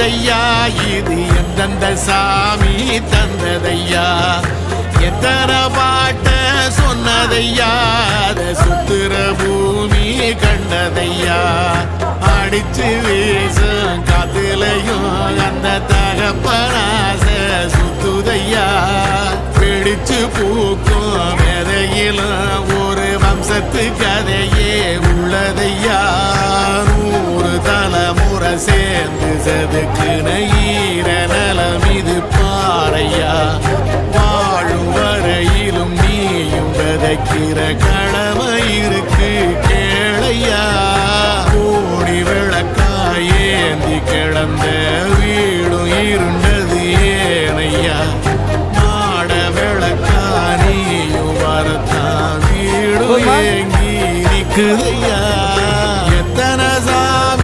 வந்ததையா இது எந்தெந்த சாமி தந்ததையா எத்தனை பாட்ட சொன்னதையா அத சுத்துற பூமி கண்டதையா அடிச்சு வீசும் காத்துலையும் அந்த தகப்பனாச சுத்துதையா பிடிச்சு பூக்கும் விதையிலும் ஒரு வம்சத்து கதையே உள்ளதையா